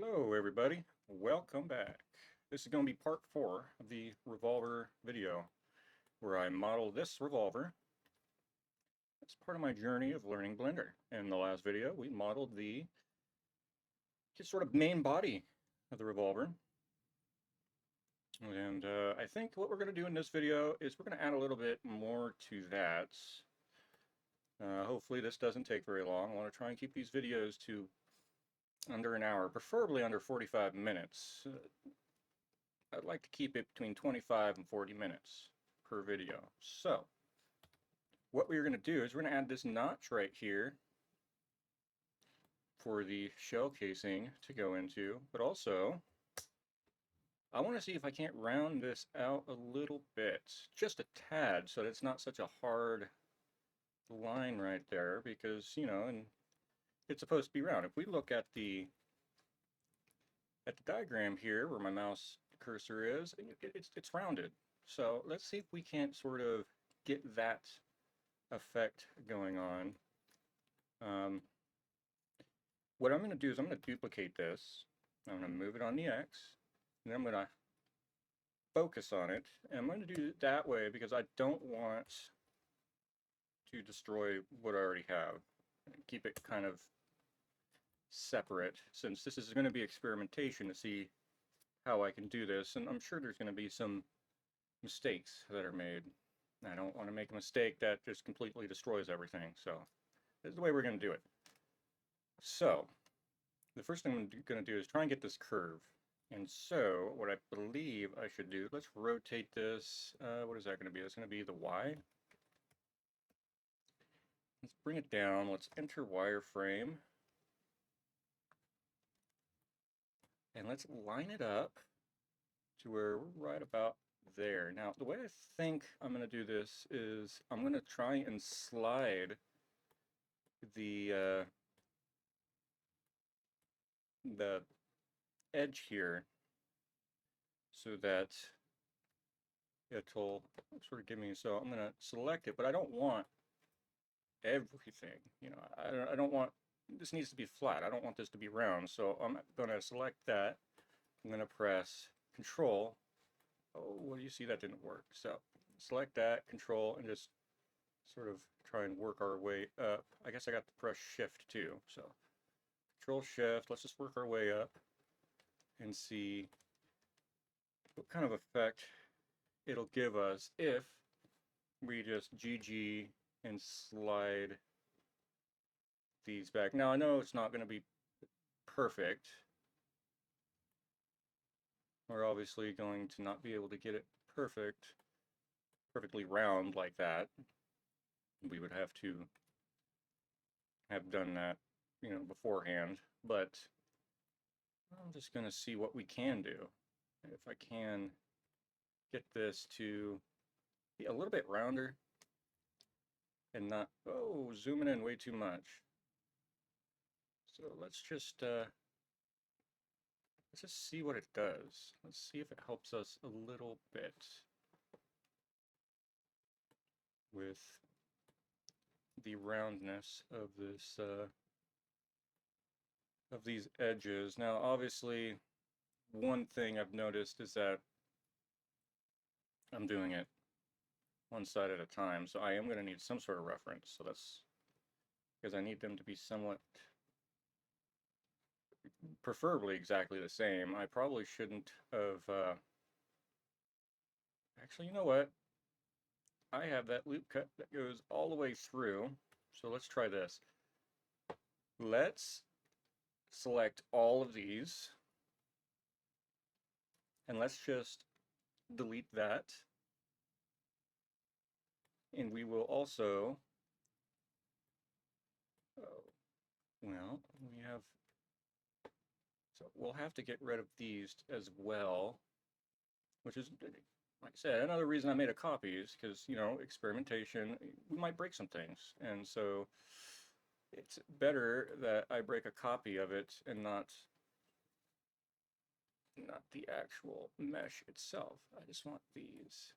Hello everybody, welcome back. This is going to be part 4 of the Revolver video, where I model this revolver as part of my journey of learning Blender. In the last video, we modeled the sort of main body of the revolver. And I think what we're going to do in this video is we're going to add a little bit more to that. Hopefully this doesn't take very long. I want to try and keep these videos to under an hour, preferably under 45 minutes. I'd like to keep it between 25 and 40 minutes per video. So, what we're going to do is we're going to add this notch right here for the shell casing to go into, but also I want to see if I can't round this out a little bit, just a tad, so that it's not such a hard line right there, because, you know, and it's supposed to be round. If we look at the diagram here where my mouse cursor is, it's rounded. So let's see if we can't sort of get that effect going on. What I'm going to do is I'm going to duplicate this. I'm going to move it on the X, and then I'm going to focus on it. And I'm going to do it that way because I don't want to destroy what I already have. Keep it kind of separate, since this is going to be experimentation to see how I can do this, and I'm sure there's going to be some mistakes that are made. I don't want to make a mistake that just completely destroys everything, so this is the way we're going to do it. So the first thing I'm going to do is try and get this curve, and so what I believe I should do, let's rotate this. What is that going to be? It's going to be the Y. Let's bring it down. Let's enter wireframe. And let's line it up to where we're right about there. Now, the way I think I'm going to do this is I'm going to try and slide the edge here so that it'll sort of give me, so I'm going to select it, but I don't want everything, you know, I don't want, this needs to be flat. I don't want this to be round, so I'm going to select that. I'm going to press Control. Oh, well, you see that didn't work. So select that, Control, and just sort of try and work our way up. I guess I got to press Shift too. So Control Shift. Let's just work our way up and see what kind of effect it'll give us if we just GG and slide these back. Now I know it's not going to be perfect. We're obviously going to not be able to get it perfectly round like that. We would have to have done that, you know, beforehand, but I'm just going to see what we can do. If I can get this to be a little bit rounder and not, oh, zooming in way too much. So let's just see what it does. Let's see if it helps us a little bit with the roundness of this of these edges. Now, obviously, one thing I've noticed is that I'm doing it one side at a time, so I am going to need some sort of reference. So that's because I need them to be somewhat, preferably exactly the same. I probably shouldn't have, actually, you know what? I have that loop cut that goes all the way through, so let's try this. Let's select all of these, and let's just delete that. And we will also, well, we have, so we'll have to get rid of these as well, which is, like I said, another reason I made a copy is because, you know, experimentation, we might break some things. And so it's better that I break a copy of it and not the actual mesh itself. I just want these.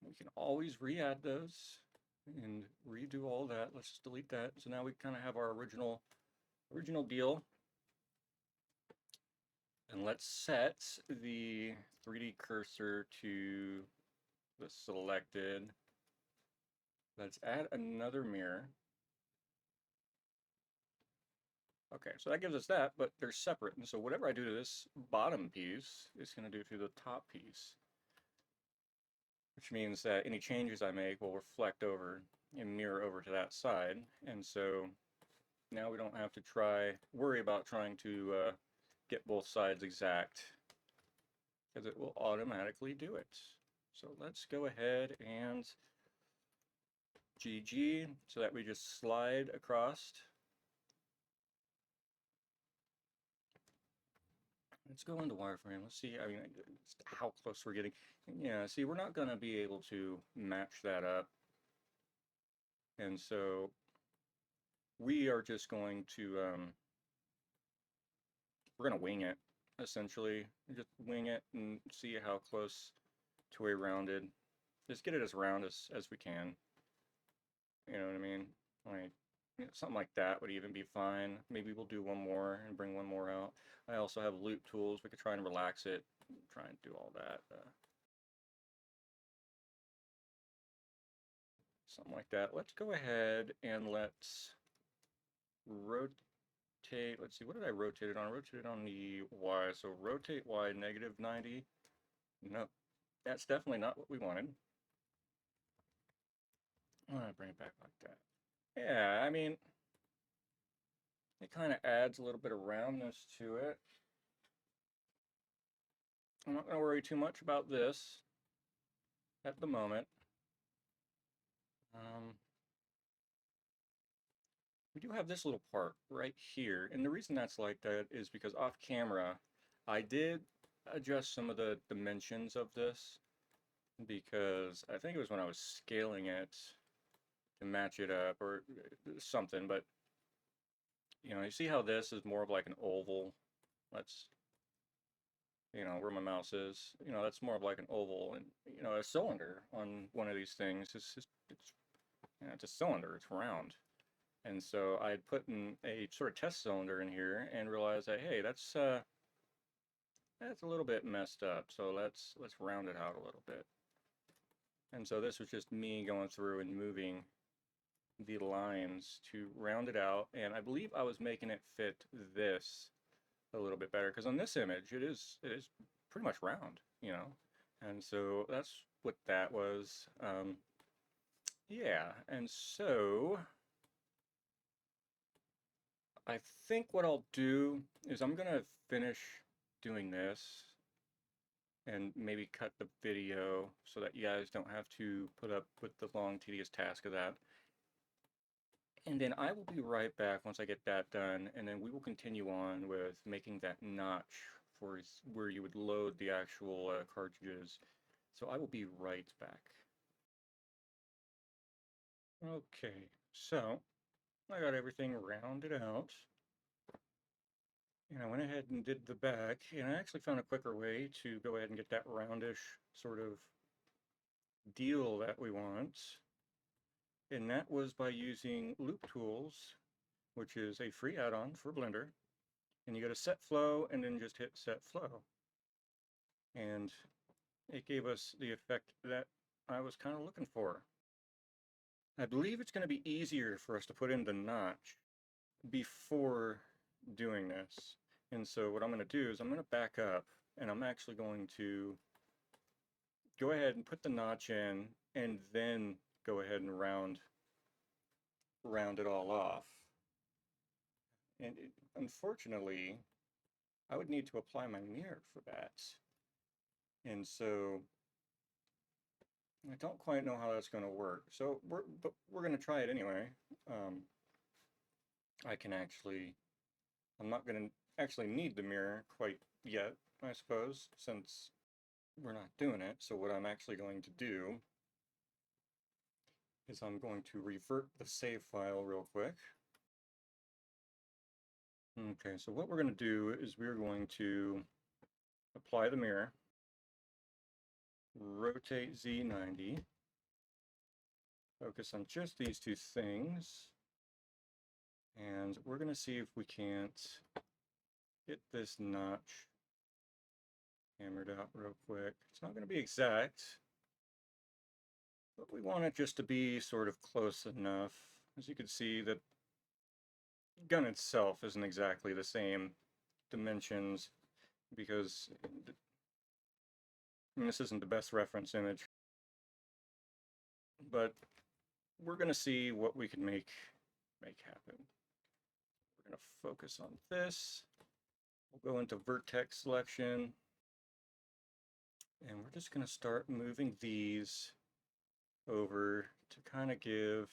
We can always re-add those and redo all that. Let's just delete that. So now we kind of have our original deal. And let's set the 3D cursor to the selected. Let's add another mirror. Okay, so that gives us that, but they're separate. And so whatever I do to this bottom piece, it's going to do to the top piece, which means that any changes I make will reflect over and mirror over to that side. And so now we don't have to worry about trying to get both sides exact, because it will automatically do it. So let's go ahead and GG, so that we just slide across. Let's go into wireframe. Let's see, I mean, how close we're getting. Yeah, see, we're not going to be able to match that up. And so we are just going to, we're going to wing it, essentially. Just wing it and see how close to a rounded. Just get it as round as we can. You know what I mean? Like, something like that would even be fine. Maybe we'll do one more and bring one more out. I also have loop tools. We could try and relax it, try and do all that. Something like that. Let's go ahead and let's rotate. Let's see, what did I rotate it on? I rotated it on the Y. So rotate Y -90. No, that's definitely not what we wanted. I'm gonna bring it back like that. Yeah, I mean, it kind of adds a little bit of roundness to it. I'm not going to worry too much about this at the moment. We do have this little part right here, and the reason that's like that is because off camera, I did adjust some of the dimensions of this, because I think it was when I was scaling it to match it up or something, but you see how this is more of like an oval. Let's where my mouse is, that's more of like an oval, and a cylinder on one of these things it's a cylinder, it's round. And so I had put in a sort of test cylinder in here and realized that, hey, that's a little bit messed up, so let's round it out a little bit. And so this was just me going through and moving the lines to round it out, and I believe I was making it fit this a little bit better, because on this image it is pretty much round, and so that's what that was. Yeah, and so I think what I'll do is I'm gonna finish doing this and maybe cut the video so that you guys don't have to put up with the long tedious task of that. And then I will be right back once I get that done, and then we will continue on with making that notch for where you would load the actual cartridges. So I will be right back. Okay, so I got everything rounded out, and I went ahead and did the back, and I actually found a quicker way to go ahead and get that roundish sort of deal that we want, and that was by using Loop Tools, which is a free add-on for Blender, and you go to Set Flow and then just hit Set Flow, and it gave us the effect that I was kind of looking for. I believe it's going to be easier for us to put in the notch before doing this. And so what I'm going to do is I'm going to back up, and I'm actually going to go ahead and put the notch in, and then go ahead and round it all off. And unfortunately, I would need to apply my mirror for that. And so I don't quite know how that's going to work. So we're going to try it anyway. I'm not going to actually need the mirror quite yet, I suppose, since we're not doing it. So what I'm actually going to do is I'm going to revert the save file real quick. Okay, so what we're going to do is we're going to apply the mirror, rotate Z90, focus on just these two things, and we're going to see if we can't hit this notch hammered out real quick. It's not going to be exact, but we want it just to be sort of close enough. As you can see, the gun itself isn't exactly the same dimensions because this isn't the best reference image, but we're going to see what we can make happen. We're going to focus on this. We'll go into vertex selection, and we're just going to start moving these over to kind of give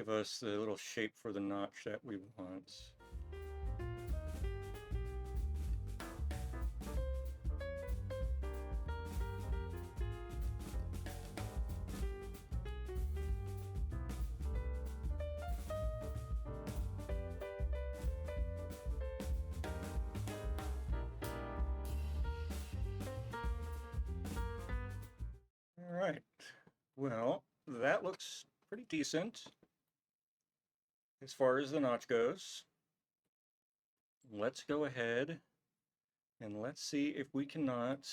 us the little shape for the notch that we want. All right, well, that looks pretty decent as far as the notch goes. Let's go ahead and let's see if we cannot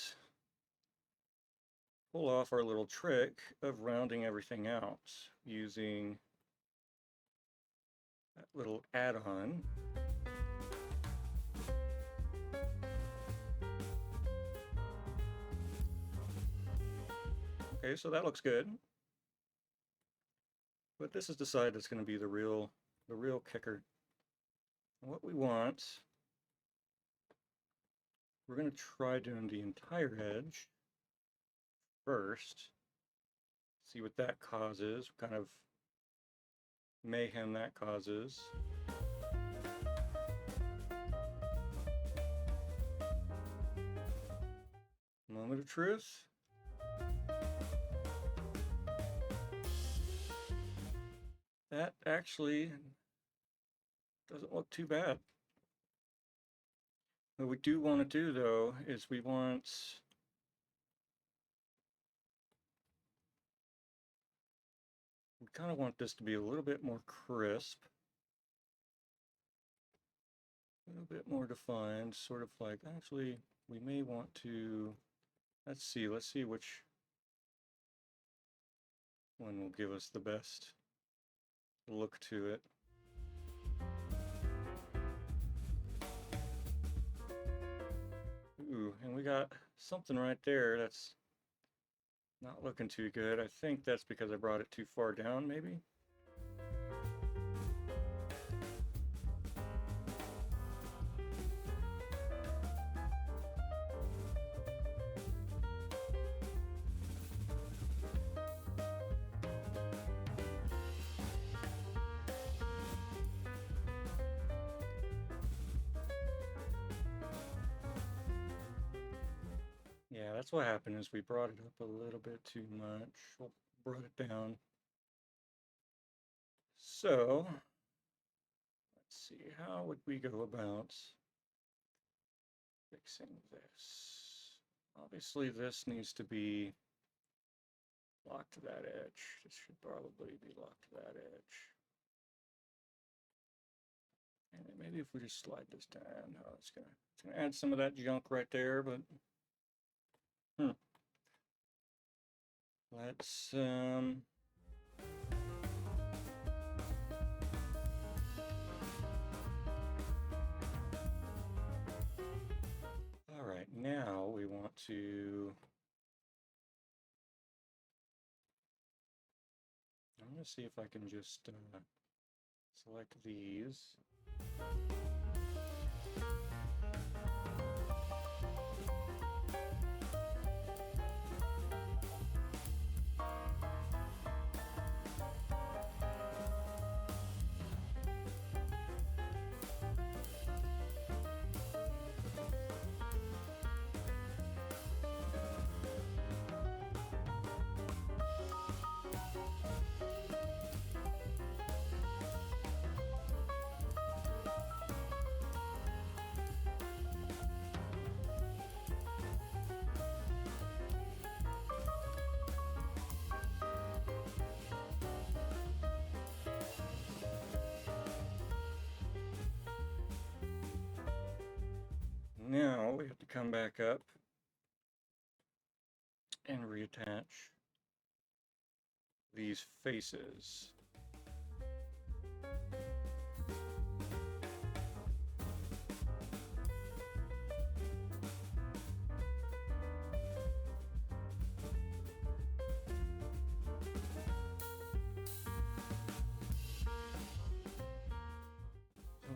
pull off our little trick of rounding everything out using that little add-on. Okay, so that looks good. But this is the side that's going to be the real kicker. What we want, we're going to try doing the entire edge first. See what that causes, what kind of mayhem that causes. Moment of truth. That actually doesn't look too bad. What we do want to do, though, is we kind of want this to be a little bit more crisp, a little bit more defined, sort of like, actually, we may want to, let's see which one will give us the best look to it. Ooh, and we got something right there that's not looking too good. I think that's because I brought it too far down, maybe? Yeah, that's what happened is we brought it up a little bit too much. We'll brought it down. So, let's see, how would we go about fixing this? Obviously, this needs to be locked to that edge. This should probably be locked to that edge. And maybe if we just slide this down, oh, it's gonna add some of that junk right there, but let's all right, now we want to, I'm going to see if I can just select these. come back up and reattach these faces.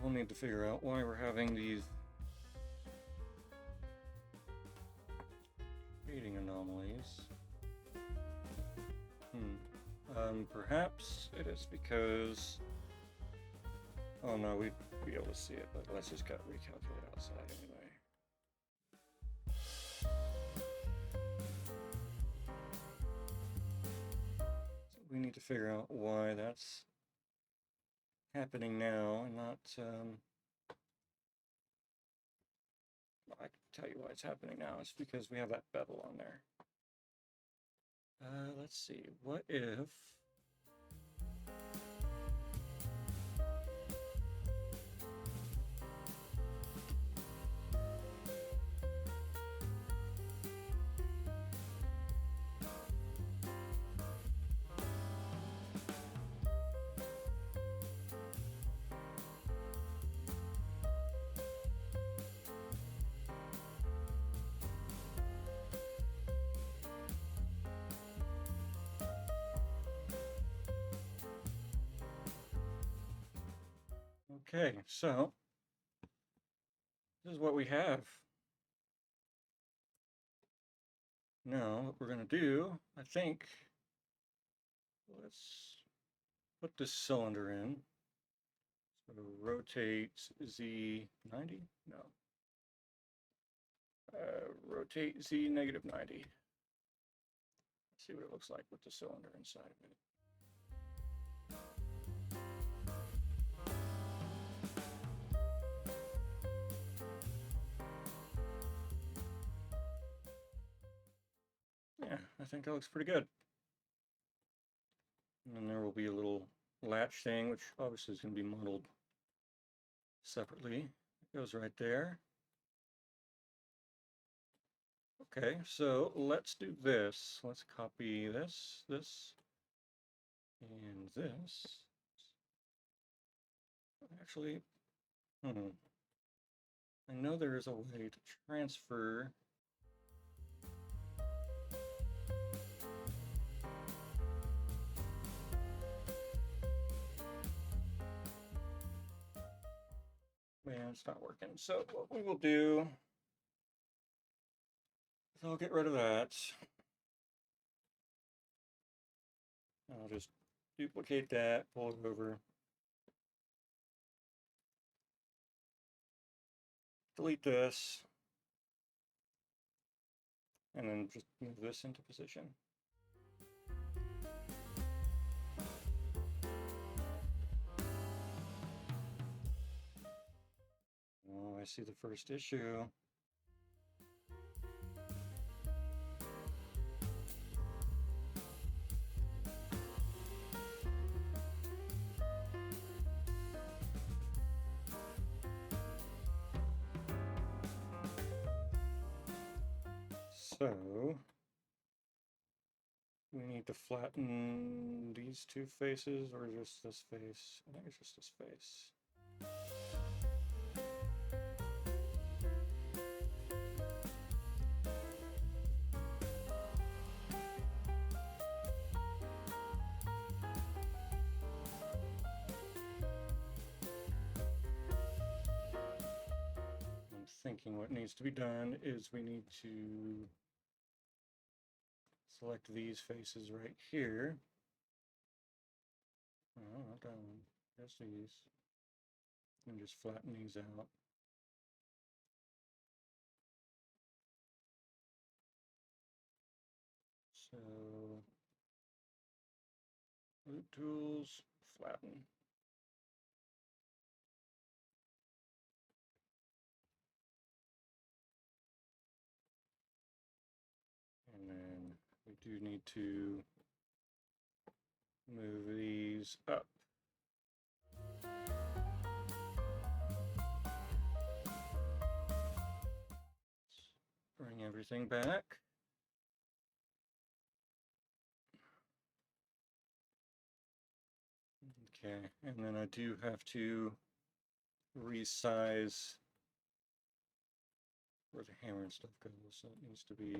We'll need to figure out why we're having these shading anomalies. Perhaps it is because... Oh no, we'd be able to see it, but let's just recalculate outside anyway. So we need to figure out why that's happening now and not... I can tell you why it's happening now. It's because we have that bevel on there. Let's see, what if... Okay, so this is what we have. Now, what we're going to do, I think, let's put this cylinder in. So rotate Z 90? No. Rotate Z negative 90. Let's see what it looks like with the cylinder inside of it. Yeah, I think that looks pretty good. And then there will be a little latch thing, which obviously is going to be modeled separately. It goes right there. Okay, so let's do this. Let's copy this, this, and this. Actually, I know there is a way to transfer man, it's not working. So what we will do is I'll get rid of that. I'll just duplicate that, pull it over, delete this, and then just move this into position. Oh, I see the first issue. So we need to flatten these two faces or just this face. I think it's just this face. I'm thinking what needs to be done is we need to select these faces right here. Oh, not that one. Just these. And just flatten these out. So, root tools, flatten. And then we do need to move these up. everything back. Okay, and then I do have to resize where the hammer and stuff goes, so it needs to be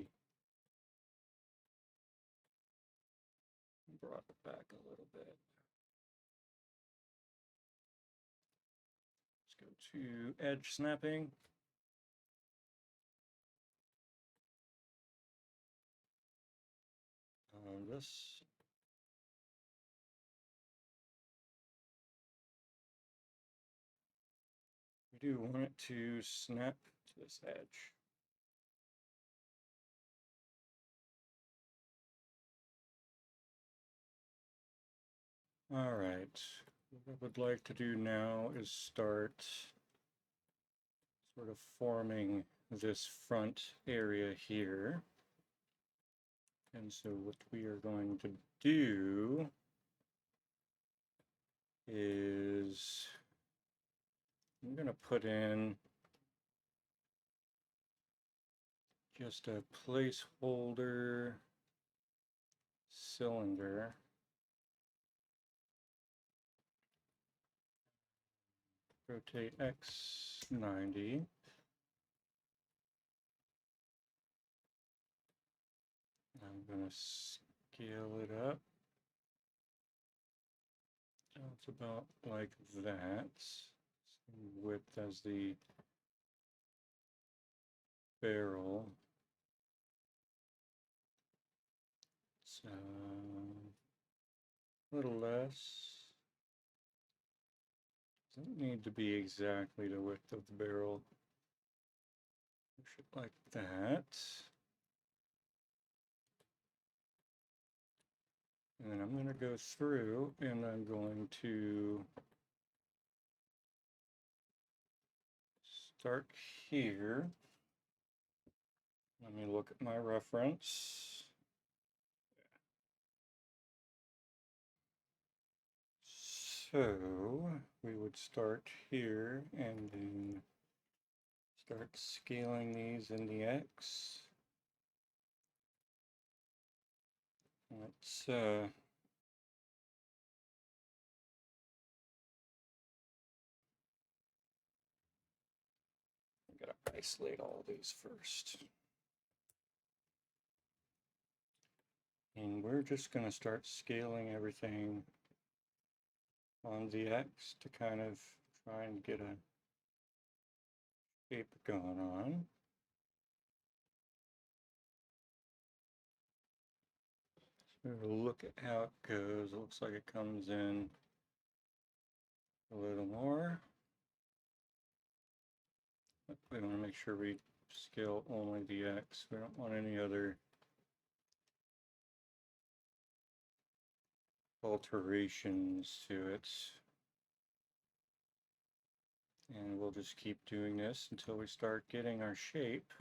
brought back a little bit. Let's go to edge snapping. This. We do want it to snap to this edge. All right, what I would like to do now is start sort of forming this front area here. And so what we are going to do is I'm going to put in just a placeholder cylinder. Rotate X 90. I'm going to scale it up. So it's about like that. Same width as the barrel. So a little less. Doesn't need to be exactly the width of the barrel. Push it like that. And then I'm going to go through and I'm going to start here. Let me look at my reference. So we would start here and then start scaling these in the X. Let's I gotta isolate all these first. And we're just gonna start scaling everything on the X to kind of try and get a shape going on. So we'll look at how it goes. It looks like it comes in a little more. But we want to make sure we scale only the X. We don't want any other alterations to it. And we'll just keep doing this until we start getting our shape.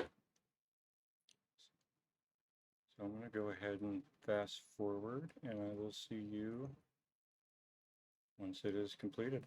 So I'm going to go ahead and fast forward, and I will see you once it is completed.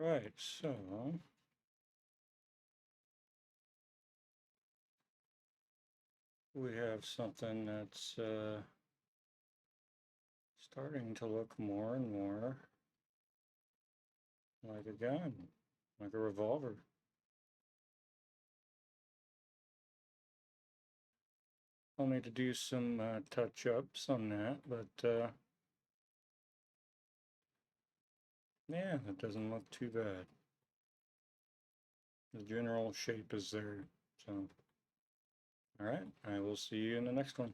Right, so we have something that's starting to look more and more like a gun, like a revolver. I'll need to do some touch-ups on that, but yeah, that doesn't look too bad. The general shape is there, so. All right, I will see you in the next one.